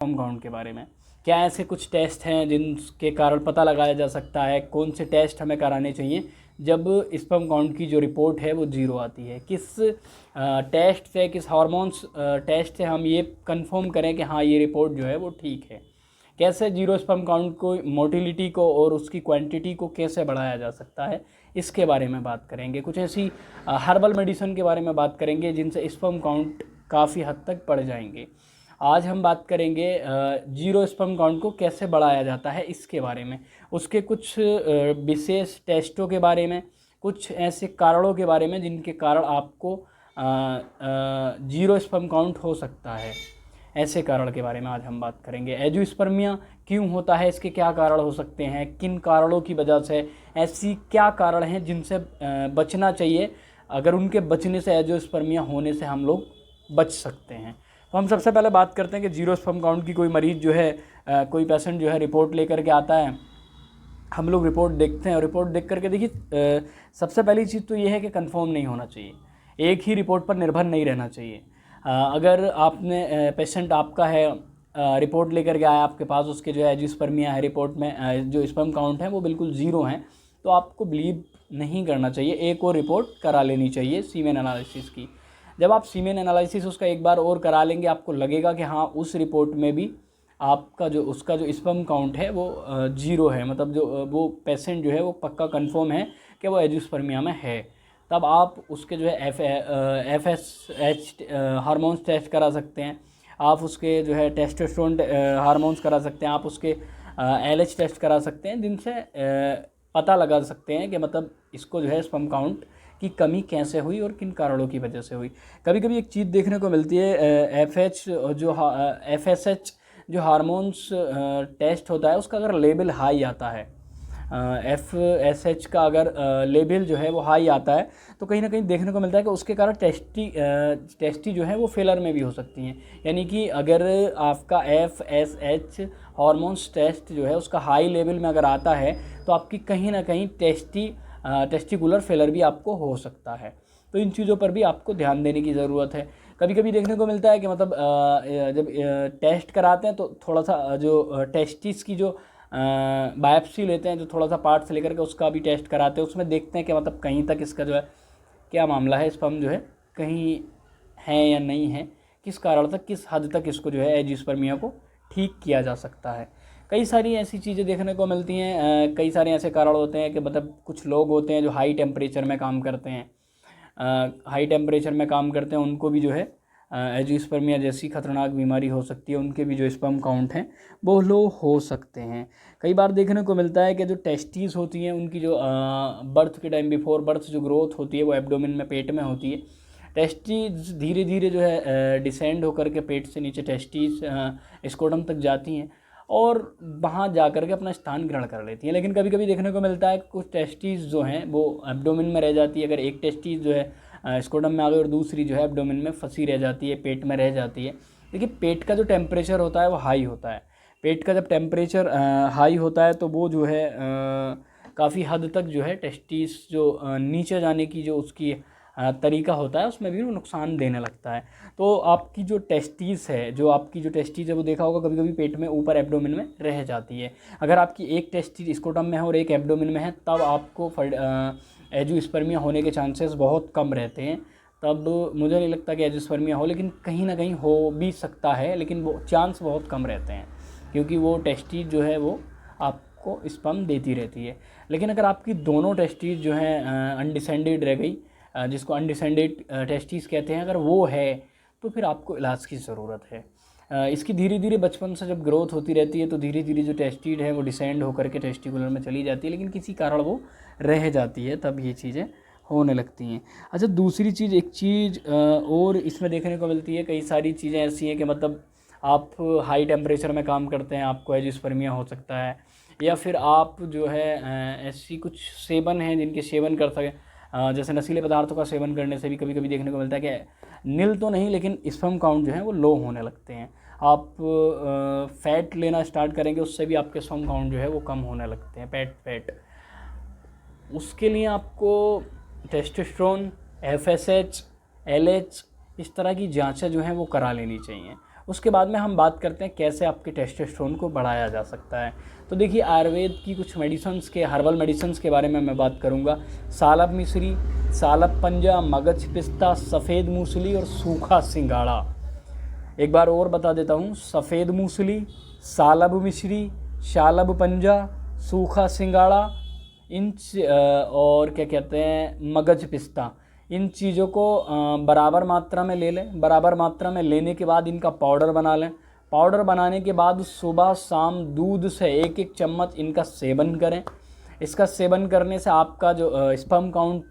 Sperm count के बारे में। क्या ऐसे कुछ टेस्ट हैं जिनके कारण पता लगाया जा सकता है, कौन से टेस्ट हमें कराने चाहिए जब स्पर्म काउंट की जो रिपोर्ट है वो ज़ीरो आती है। किस टेस्ट से, किस हार्मोन्स टेस्ट से हम ये कंफर्म करें कि हाँ ये रिपोर्ट जो है वो ठीक है। कैसे जीरो स्पर्म काउंट को, मोटिलिटी को और उसकी क्वांटिटी को कैसे बढ़ाया जा सकता है, इसके बारे में बात करेंगे। कुछ ऐसी हर्बल मेडिसिन के बारे में बात करेंगे जिनसे स्पर्म काउंट काफ़ी हद तक बढ़ जाएंगे। आज हम बात करेंगे जीरो स्पर्म काउंट को कैसे बढ़ाया जाता है इसके बारे में, उसके कुछ विशेष टेस्टों के बारे में, कुछ ऐसे कारणों के बारे में जिनके कारण आपको जीरो स्पर्म काउंट हो सकता है। ऐसे कारण के बारे में आज हम बात करेंगे। एंजियोस्पर्मिया क्यों होता है, इसके क्या कारण हो सकते हैं, किन कारणों की वजह से, ऐसी क्या कारण हैं जिनसे बचना चाहिए, अगर उनके बचने से एंजियोस्पर्मिया होने से हम लोग बच सकते हैं। तो हम सबसे पहले बात करते हैं कि जीरो स्पर्म काउंट की कोई मरीज़ जो है, कोई पेशेंट जो है रिपोर्ट लेकर के आता है। हम लोग रिपोर्ट देखते हैं और रिपोर्ट देख करके देखिए, सबसे पहली चीज़ तो ये है कि कंफर्म नहीं होना चाहिए, एक ही रिपोर्ट पर निर्भर नहीं रहना चाहिए। अगर आपने पेशेंट आपका है, रिपोर्ट लेकर के आया आपके पास, उसके जो है एंजियोस्पर्मिया है, रिपोर्ट में जो स्पर्म काउंट है वो बिल्कुल ज़ीरो हैं, तो आपको बिलीव नहीं करना चाहिए, एक और रिपोर्ट करा लेनी चाहिए सीमेन एनालिसिस की। जब आप सीमेन एनालिसिस उसका एक बार और करा लेंगे, आपको लगेगा कि हाँ उस रिपोर्ट में भी आपका जो उसका जो स्पर्म काउंट है वो ज़ीरो है, मतलब जो वो पेशेंट जो है वो पक्का कंफर्म है कि वो एंजियोस्पर्मिया में है, तब आप उसके जो है FSH हार्मोन्स टेस्ट करा सकते हैं, आप उसके जो है टेस्टोस्टेरोन हार्मोन्स करा सकते हैं, आप उसके LH टेस्ट करा सकते हैं, जिनसे पता लगा सकते हैं कि मतलब इसको जो है स्पर्म काउंट की कमी कैसे हुई और किन कारणों की वजह से हुई। कभी कभी एक चीज़ देखने को मिलती है, FSH जो हार्मोन्स टेस्ट होता है उसका अगर लेवल हाई आता है, FSH का अगर लेवल जो है वो हाई आता है, तो कहीं ना कहीं देखने को मिलता है कि उसके कारण टेस्टी जो है वो फेलर में भी हो सकती हैं। यानी कि अगर आपका FSH हार्मोन्स टेस्ट जो है उसका हाई लेवल में अगर आता है, तो आपकी कहीं ना कहीं टेस्टिकुलर फेलर भी आपको हो सकता है। तो इन चीज़ों पर भी आपको ध्यान देने की ज़रूरत है। कभी कभी देखने को मिलता है कि मतलब जब टेस्ट कराते हैं तो थोड़ा सा जो टेस्टिस की जो बायोप्सी लेते हैं, जो थोड़ा सा पार्ट से लेकर के उसका भी टेस्ट कराते हैं, उसमें देखते हैं कि मतलब कहीं तक इसका जो है क्या मामला है, स्पर्म जो है कहीं है या नहीं है, किस कारण तक, किस हद तक इसको जो है एंजियोस्पर्मिया को ठीक किया जा सकता है। कई सारी ऐसी चीज़ें देखने को मिलती हैं, कई सारे ऐसे कारण होते हैं कि मतलब कुछ लोग होते हैं जो हाई टेम्परेचर में काम करते हैं, उनको भी जो है एंजियोस्पर्मिया जैसी खतरनाक बीमारी हो सकती है, उनके भी जो स्पर्म काउंट हैं वो लो हो सकते हैं। कई बार देखने को मिलता है कि जो टेस्टीज होती हैं उनकी जो बर्थ के टाइम, बिफोर बर्थ जो ग्रोथ होती है वो एब्डोमेन में, पेट में होती है। टेस्टीज धीरे धीरे जो है डिसेंड होकर के पेट से नीचे टेस्टीज स्कोडम तक जाती हैं और वहाँ जा कर के अपना स्थान ग्रहण कर लेती हैं। लेकिन कभी कभी देखने को मिलता है कुछ टेस्टीज जो हैं वो एब्डोमेन में रह जाती है। अगर एक टेस्टीज जो है स्कोडम में आ गई और दूसरी जो है एब्डोमेन में फंसी रह जाती है, पेट में रह जाती है। देखिए पेट का जो टेम्परेचर होता है वो हाई होता है। पेट का जब टेम्परेचर हाई होता है तो वो जो है काफ़ी हद तक जो है टेस्टीज जो नीचे जाने की जो उसकी तरीका होता है उसमें भी वो नुकसान देने लगता है। तो आपकी जो टेस्टीज है वो देखा होगा कभी कभी पेट में ऊपर एब्डोमेन में रह जाती है। अगर आपकी एक टेस्टीज स्कोटम में है और एक एब्डोमेन में है, तब आपको एंजियोस्पर्मिया होने के चांसेस बहुत कम रहते हैं। तब मुझे नहीं लगता कि एंजियोस्पर्मिया हो, लेकिन कहीं ना कहीं हो भी सकता है, लेकिन वो चांस बहुत कम रहते हैं क्योंकि वो टेस्टीज जो है वो आपको स्पर्म देती रहती है। लेकिन अगर आपकी दोनों टेस्टीज जो हैं अनडिसेंडेड रह गई, जिसको अनडिसेंडेड टेस्टीज कहते हैं, अगर वो है तो फिर आपको इलाज की ज़रूरत है। इसकी धीरे धीरे बचपन से जब ग्रोथ होती रहती है तो धीरे धीरे जो टेस्टीड है वो डिसेंड होकर के टेस्टिकुलर में चली जाती है, लेकिन किसी कारण वो रह जाती है, तब ये चीज़ें होने लगती हैं। अच्छा, दूसरी चीज़, एक चीज़ और इसमें देखने को मिलती है, कई सारी चीज़ें ऐसी हैं कि मतलब आप हाई टेम्परेचर में काम करते हैं, आपको एंजियोस्पर्मिया हो सकता है, या फिर आप जो है ऐसी कुछ सेवन हैं जिनके सेवन कर सकें, जैसे नशीले पदार्थों का सेवन करने से भी कभी कभी देखने को मिलता है कि नील तो नहीं लेकिन स्पर्म काउंट जो है वो लो होने लगते हैं। आप फैट लेना स्टार्ट करेंगे, उससे भी आपके स्पर्म काउंट जो है वो कम होने लगते हैं, फैट। उसके लिए आपको टेस्टोस्टेरोन, FSH, LH इस तरह की जांचें जो हैं वो करा लेनी चाहिए। उसके बाद में हम बात करते हैं कैसे आपके टेस्टोस्टेरोन को बढ़ाया जा सकता है। तो देखिए, आयुर्वेद की कुछ मेडिसिन्स के, हर्बल मेडिसिन्स के बारे में मैं बात करूँगा। सालब मिश्री, सालब पंजा, मगज पिस्ता, सफ़ेद मूसली और सूखा सिंगाड़ा। एक बार और बता देता हूँ, सफ़ेद मूसली, सालब मिश्री, सालब पंजा, सूखा सिंगाड़ा, और क्या कहते हैं, मगज पिस्ता। इन चीज़ों को बराबर मात्रा में ले लें। बराबर मात्रा में लेने के बाद इनका पाउडर बना लें। पाउडर बनाने के बाद सुबह शाम दूध से 1-1 चम्मच इनका सेवन करें। इसका सेवन करने से आपका जो स्पर्म काउंट